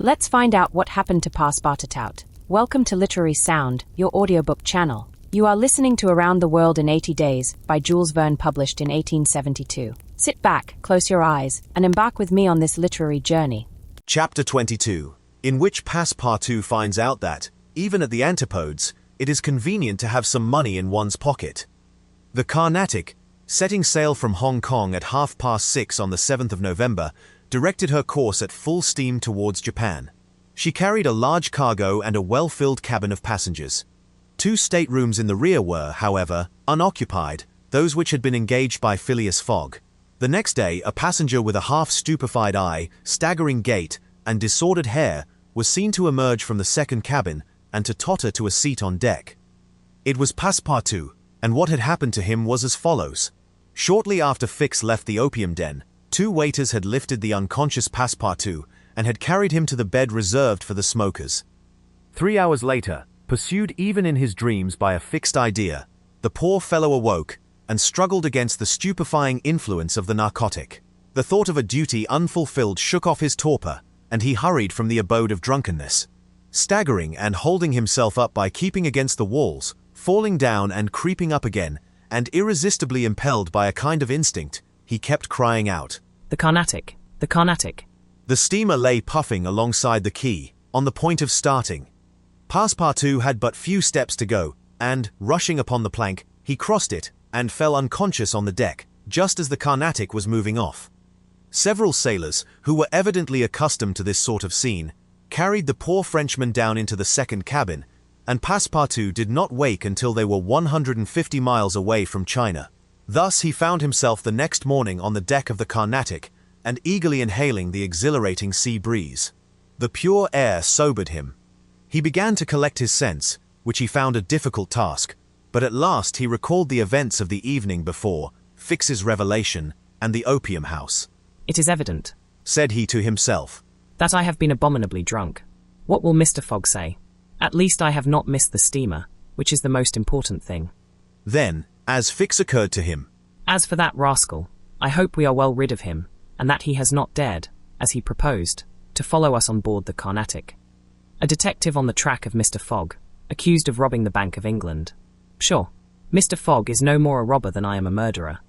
Let's find out what happened to Passepartout. Welcome to Literary Sound, your audiobook channel. You are listening to Around the World in 80 Days by Jules Verne, published in 1872. Sit back, close your eyes, and embark with me on this literary journey. Chapter 22, in which Passepartout finds out that, even at the Antipodes, it is convenient to have some money in one's pocket. The Carnatic, setting sail from Hong Kong at 6:30 on the 7th of November, directed her course at full steam towards Japan. She carried a large cargo and a well-filled cabin of passengers. 2 staterooms in the rear were, however, unoccupied, those which had been engaged by Phileas Fogg. The next day, a passenger with a half-stupefied eye, staggering gait, and disordered hair was seen to emerge from the second cabin and to totter to a seat on deck. It was Passepartout, and what had happened to him was as follows. Shortly after Fix left the opium den, 2 waiters had lifted the unconscious Passepartout and had carried him to the bed reserved for the smokers. 3 hours later, pursued even in his dreams by a fixed idea, the poor fellow awoke and struggled against the stupefying influence of the narcotic. The thought of a duty unfulfilled shook off his torpor, and he hurried from the abode of drunkenness. Staggering and holding himself up by keeping against the walls, falling down and creeping up again, and irresistibly impelled by a kind of instinct, he kept crying out, The Carnatic! The Carnatic! The steamer lay puffing alongside the quay, on the point of starting. Passepartout had but few steps to go, and, rushing upon the plank, he crossed it, and fell unconscious on the deck, just as the Carnatic was moving off. Several sailors, who were evidently accustomed to this sort of scene, carried the poor Frenchman down into the second cabin, and Passepartout did not wake until they were 150 miles away from China. Thus he found himself the next morning on the deck of the Carnatic, and eagerly inhaling the exhilarating sea breeze. The pure air sobered him. He began to collect his sense, which he found a difficult task, but at last he recalled the events of the evening before, Fix's revelation, and the opium house. It is evident, said he to himself, that I have been abominably drunk. What will Mr. Fogg say? At least I have not missed the steamer, which is the most important thing. Then, as Fix occurred to him, As for that rascal, I hope we are well rid of him, and that he has not dared, as he proposed, to follow us on board the Carnatic. A detective on the track of Mr. Fogg, accused of robbing the Bank of England. Sure, Mr. Fogg is no more a robber than I am a murderer.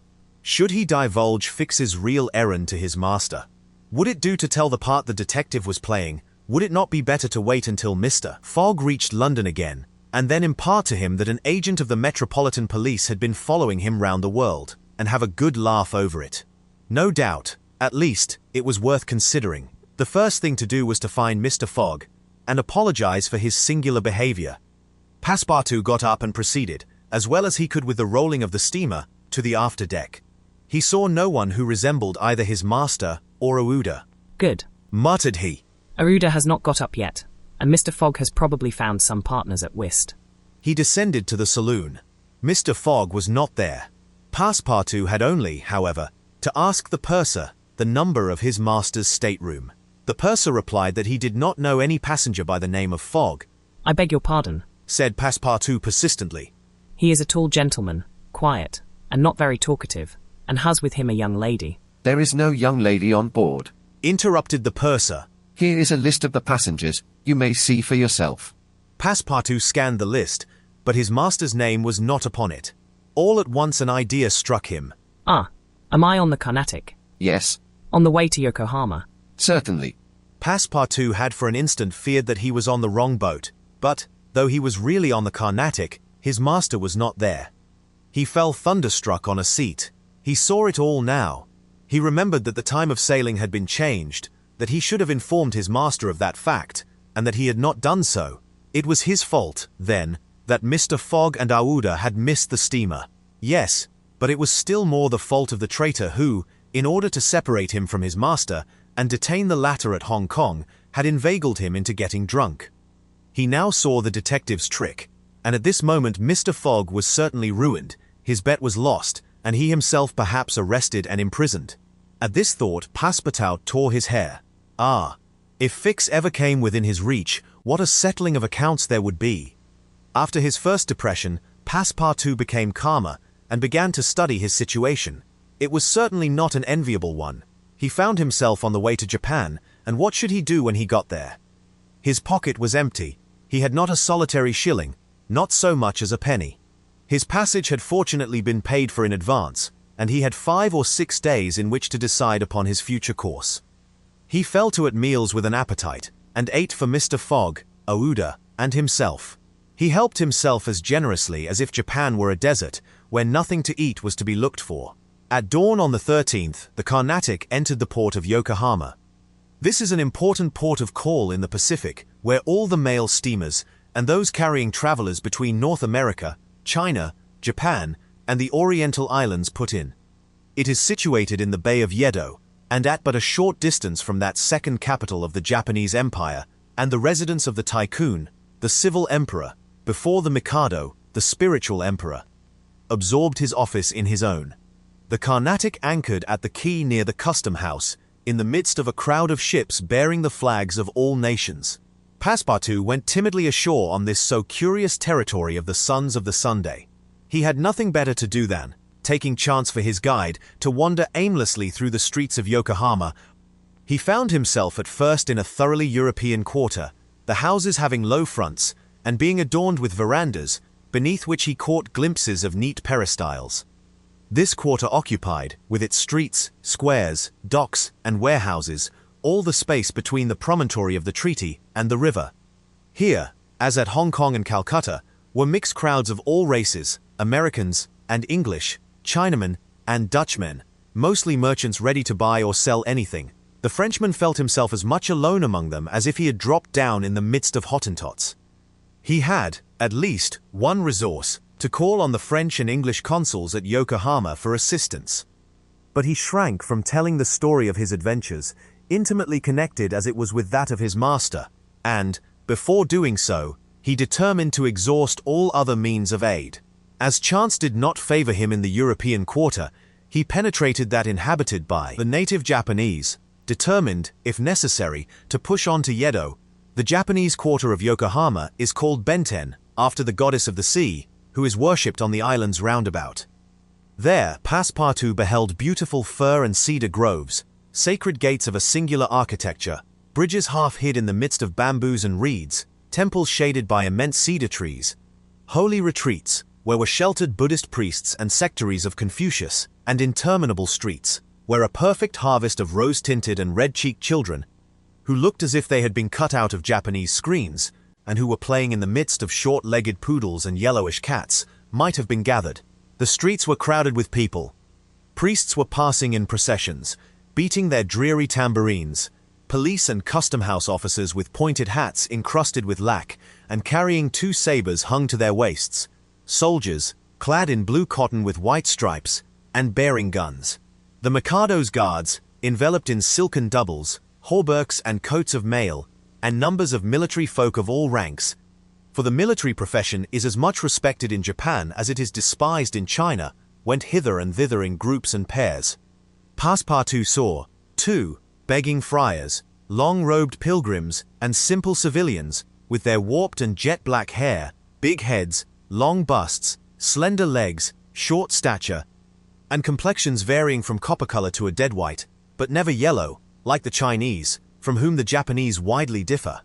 Should he divulge Fix's real errand to his master? Would it do to tell the part the detective was playing? Would it not be better to wait until Mr. Fogg reached London again, and then impart to him that an agent of the Metropolitan Police had been following him round the world, and have a good laugh over it? No doubt, at least, it was worth considering. The first thing to do was to find Mr. Fogg, and apologize for his singular behavior. Passepartout got up and proceeded, as well as he could with the rolling of the steamer, to the after deck. He saw no one who resembled either his master or Aouda. Good, muttered he. Aouda has not got up yet, and Mr. Fogg has probably found some partners at whist. He descended to the saloon. Mr. Fogg was not there. Passepartout had only, however, to ask the purser the number of his master's stateroom. The purser replied that he did not know any passenger by the name of Fogg. I beg your pardon, said Passepartout persistently. He is a tall gentleman, quiet, and not very talkative, and has with him a young lady. There is no young lady on board, interrupted the purser. Here is a list of the passengers. You may see for yourself. Passepartout scanned the list, but his master's name was not upon it. All at once an idea struck him. Ah, am I on the Carnatic? Yes. On the way to Yokohama? Certainly. Passepartout had for an instant feared that he was on the wrong boat, but, though he was really on the Carnatic, his master was not there. He fell thunderstruck on a seat. He saw it all now. He remembered that the time of sailing had been changed, that he should have informed his master of that fact, and that he had not done so. It was his fault, then, that Mr. Fogg and Aouda had missed the steamer. Yes, but it was still more the fault of the traitor who, in order to separate him from his master and detain the latter at Hong Kong, had inveigled him into getting drunk. He now saw the detective's trick, and at this moment Mr. Fogg was certainly ruined, his bet was lost, and he himself perhaps arrested and imprisoned. At this thought, Passepartout tore his hair. Ah, if Fix ever came within his reach, what a settling of accounts there would be. After his first depression, Passepartout became calmer and began to study his situation. It was certainly not an enviable one. He found himself on the way to Japan, And what should he do when he got there? His pocket was empty. He had not a solitary shilling, not so much as a penny. His passage had fortunately been paid for in advance, and he had 5 or 6 days in which to decide upon his future course. He fell to at meals with an appetite, and ate for Mr. Fogg, Aouda, and himself. He helped himself as generously as if Japan were a desert, where nothing to eat was to be looked for. At dawn on the 13th, the Carnatic entered the port of Yokohama. This is an important port of call in the Pacific, where all the mail steamers, and those carrying travelers between North America, China, Japan, and the Oriental Islands put in. It is situated in the Bay of Yedo, and at but a short distance from that second capital of the Japanese Empire, and the residence of the Tycoon, the civil emperor, before the Mikado, the spiritual emperor, absorbed his office in his own. The Carnatic anchored at the quay near the custom house, in the midst of a crowd of ships bearing the flags of all nations. Passepartout went timidly ashore on this so curious territory of the sons of the Sunday. He had nothing better to do than, taking chance for his guide, to wander aimlessly through the streets of Yokohama. He found himself at first in a thoroughly European quarter, the houses having low fronts, and being adorned with verandas, beneath which he caught glimpses of neat peristyles. This quarter occupied, with its streets, squares, docks, and warehouses, all the space between the promontory of the treaty and the river. Here, as at Hong Kong and Calcutta, were mixed crowds of all races, Americans and English, Chinamen and Dutchmen, mostly merchants ready to buy or sell anything. The Frenchman felt himself as much alone among them as if he had dropped down in the midst of Hottentots. He had, at least, one resource, to call on the French and English consuls at Yokohama for assistance. But he shrank from telling the story of his adventures, intimately connected as it was with that of his master, and, before doing so, he determined to exhaust all other means of aid. As chance did not favor him in the European quarter, he penetrated that inhabited by the native Japanese, determined, if necessary, to push on to Yedo. The Japanese quarter of Yokohama is called Benten, after the goddess of the sea, who is worshipped on the islands roundabout. There, Passepartout beheld beautiful fir and cedar groves, sacred gates of a singular architecture, bridges half hid in the midst of bamboos and reeds, temples shaded by immense cedar trees, holy retreats, where were sheltered Buddhist priests and sectaries of Confucius, and interminable streets, where a perfect harvest of rose-tinted and red-cheeked children, who looked as if they had been cut out of Japanese screens, and who were playing in the midst of short-legged poodles and yellowish cats, might have been gathered. The streets were crowded with people. Priests were passing in processions, beating their dreary tambourines, police and custom house officers with pointed hats encrusted with lac, and carrying 2 sabers hung to their waists, soldiers, clad in blue cotton with white stripes, and bearing guns. The Mikado's guards, enveloped in silken doubles, hauberks and coats of mail, and numbers of military folk of all ranks, for the military profession is as much respected in Japan as it is despised in China, went hither and thither in groups and pairs. Passepartout saw, too, begging friars, long-robed pilgrims, and simple civilians, with their warped and jet-black hair, big heads, long busts, slender legs, short stature, and complexions varying from copper color to a dead white, but never yellow, like the Chinese, from whom the Japanese widely differ.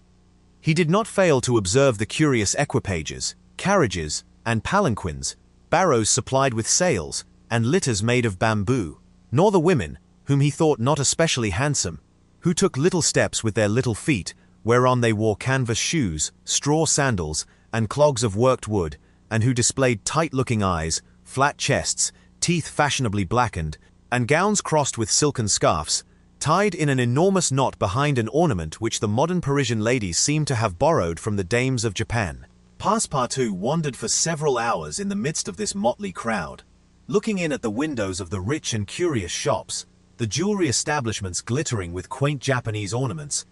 He did not fail to observe the curious equipages, carriages, and palanquins, barrows supplied with sails, and litters made of bamboo, nor the women, whom he thought not especially handsome, who took little steps with their little feet, whereon they wore canvas shoes, straw sandals, and clogs of worked wood, and who displayed tight-looking eyes, flat chests, teeth fashionably blackened, and gowns crossed with silken scarfs, tied in an enormous knot behind an ornament which the modern Parisian ladies seem to have borrowed from the dames of Japan. Passepartout wandered for several hours in the midst of this motley crowd, looking in at the windows of the rich and curious shops, the jewelry establishments glittering with quaint Japanese ornaments,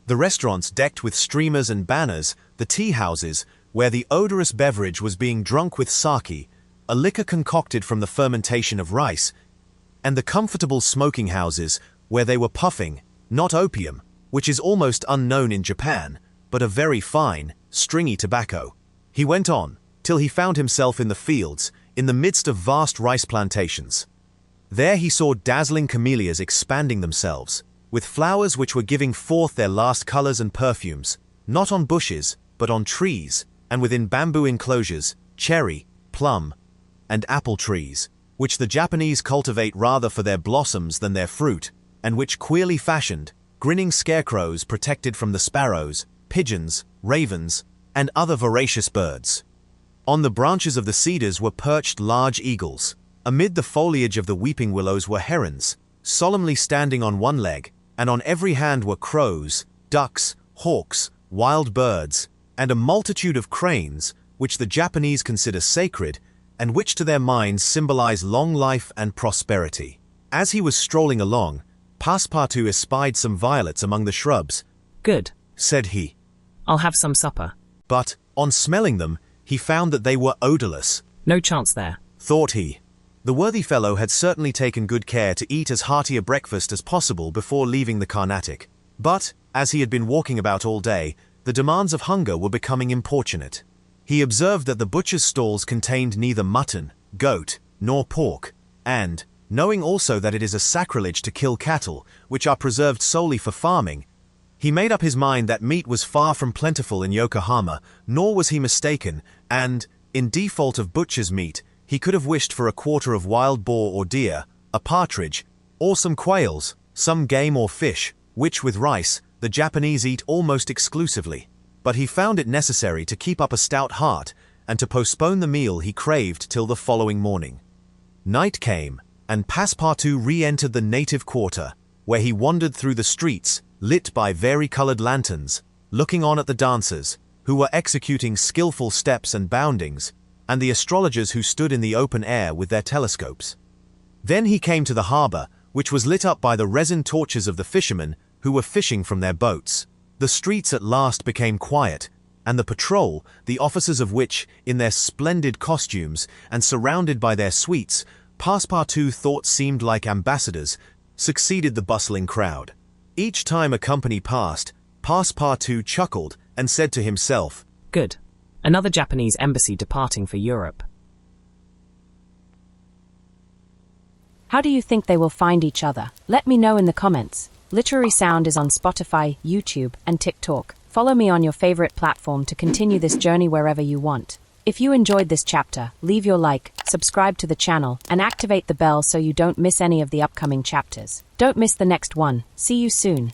the restaurants decked with streamers and banners, the tea houses, where the odorous beverage was being drunk with sake, a liquor concocted from the fermentation of rice, and the comfortable smoking houses, where they were puffing, not opium, which is almost unknown in Japan, but a very fine, stringy tobacco. He went on, till he found himself in the fields, in the midst of vast rice plantations. There he saw dazzling camellias expanding themselves, with flowers which were giving forth their last colors and perfumes, not on bushes, but on trees, and within bamboo enclosures, cherry, plum, and apple trees, which the Japanese cultivate rather for their blossoms than their fruit, and which queerly fashioned, grinning scarecrows protected from the sparrows, pigeons, ravens, and other voracious birds. On the branches of the cedars were perched large eagles. Amid the foliage of the weeping willows were herons, solemnly standing on one leg, and on every hand were crows, ducks, hawks, wild birds, and a multitude of cranes, which the Japanese consider sacred, and which to their minds symbolize long life and prosperity. As he was strolling along, Passepartout espied some violets among the shrubs. Good, Said he. I'll have some supper. But, on smelling them, he found that they were odorless. No chance there. Thought he. The worthy fellow had certainly taken good care to eat as hearty a breakfast as possible before leaving the Carnatic. But, as he had been walking about all day, the demands of hunger were becoming importunate. He observed that the butcher's stalls contained neither mutton, goat, nor pork, and, knowing also that it is a sacrilege to kill cattle, which are preserved solely for farming, he made up his mind that meat was far from plentiful in Yokohama, nor was he mistaken, and, in default of butcher's meat, he could have wished for a quarter of wild boar or deer, a partridge, or some quails, some game or fish, which with rice, the Japanese eat almost exclusively. But he found it necessary to keep up a stout heart, and to postpone the meal he craved till the following morning. Night came, and Passepartout re-entered the native quarter, where he wandered through the streets, lit by vari-colored lanterns, looking on at the dancers, who were executing skillful steps and boundings, and the astrologers who stood in the open air with their telescopes. Then he came to the harbor, which was lit up by the resin torches of the fishermen who were fishing from their boats. The streets at last became quiet, and the patrol, the officers of which, in their splendid costumes and surrounded by their suites, Passepartout thought seemed like ambassadors, succeeded the bustling crowd. Each time a company passed, Passepartout chuckled and said to himself, Good. Another Japanese embassy departing for Europe. How do you think they will find each other? Let me know in the comments. Literary Sound is on Spotify, YouTube, and TikTok. Follow me on your favorite platform to continue this journey wherever you want. If you enjoyed this chapter, leave your like, subscribe to the channel, and activate the bell so you don't miss any of the upcoming chapters. Don't miss the next one. See you soon.